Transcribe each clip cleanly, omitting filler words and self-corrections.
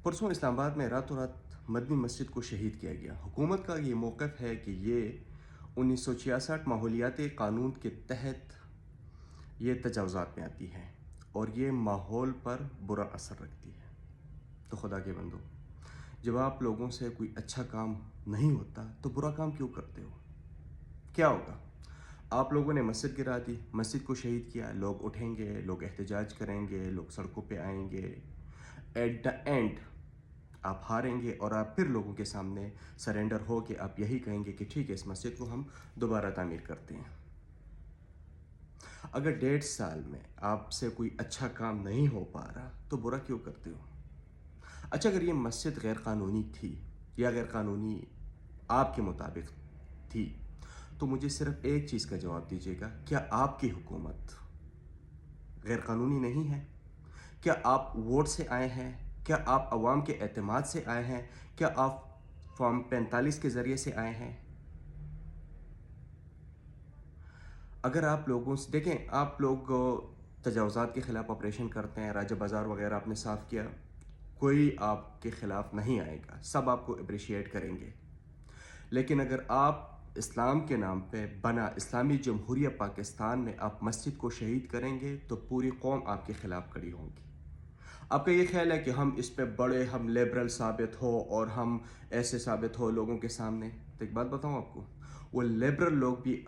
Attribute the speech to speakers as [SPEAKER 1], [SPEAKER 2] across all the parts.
[SPEAKER 1] परसों इस्लामाबाद में रातों रात मदनी मस्जिद को शहीद किया गया। हुकूमत का ये मौक़िफ़ है कि ये 1966 माहौलियाती क़ानून के तहत ये तजावुज़ात में आती है और ये माहौल पर बुरा असर रखती है। तो खुदा के बंदो, जब आप लोगों से कोई अच्छा काम नहीं होता तो बुरा काम क्यों करते हो? क्या होगा? आप लोगों ने मस्जिद गिरा दी, मस्जिद को शहीद किया, लोग उठेंगे, लोग एहतजाज करेंगे, लोग सड़कों पे आएंगे। एट द एंड आप हारेंगे और आप फिर लोगों के सामने सरेंडर हो के आप यही कहेंगे कि ठीक है, इस मस्जिद को हम दोबारा तामीर करते हैं। अगर 1.5 साल में आपसे कोई अच्छा काम नहीं हो पा रहा तो बुरा क्यों करते हो? अच्छा, अगर ये मस्जिद गैर कानूनी थी या गैर कानूनी आपके मुताबिक थी तो मुझे सिर्फ एक चीज़ का जवाब दीजिएगा, क्या आपकी हुकूमत गैर कानूनी नहीं है? क्या आप वोट से आए हैं? क्या आप अवाम के एतमाद से आए हैं? क्या आप फॉर्म 45 के ज़रिए से आए हैं? अगर आप लोगों से देखें, आप लोग तजावुज़ात के ख़िलाफ़ ऑपरेशन करते हैं, राजा बाज़ार वगैरह आपने साफ़ किया, कोई आपके ख़िलाफ़ नहीं आएगा, सब आपको अप्रिशिएट करेंगे। लेकिन अगर आप इस्लाम के नाम पे बना इस्लामी जमहूरिया पाकिस्तान में आप मस्जिद को शहीद करेंगे तो पूरी कौम आपके ख़िलाफ़ खड़ी होगी। आपका ये ख्याल है कि हम इस पे बड़े हम लिबरल साबित हो और हम ऐसे साबित हो लोगों के सामने? तो एक बात बताऊं आपको, वो लिबरल लोग भी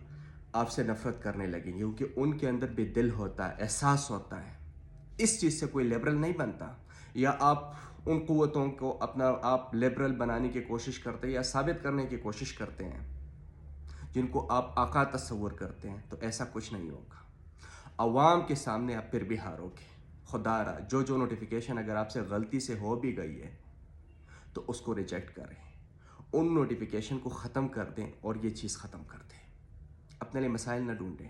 [SPEAKER 1] आपसे नफरत करने लगेंगे क्योंकि उनके अंदर भी दिल होता है, एहसास होता है। इस चीज़ से कोई लिबरल नहीं बनता। या आप उन क़ुव्वतों को अपना आप लिबरल बनाने की कोशिश करते हैं या साबित करने की कोशिश करते हैं जिनको आप आका तस्वुर करते हैं, तो ऐसा कुछ नहीं होगा। अवाम के सामने आप फिर भी हारोगे। खुदारा जो जो नोटिफिकेशन अगर आपसे गलती से हो भी गई है तो उसको रिजेक्ट करें, उन नोटिफिकेशन को ख़त्म कर दें और ये चीज़ ख़त्म कर दें। अपने लिए मसाइल न ढूंढें।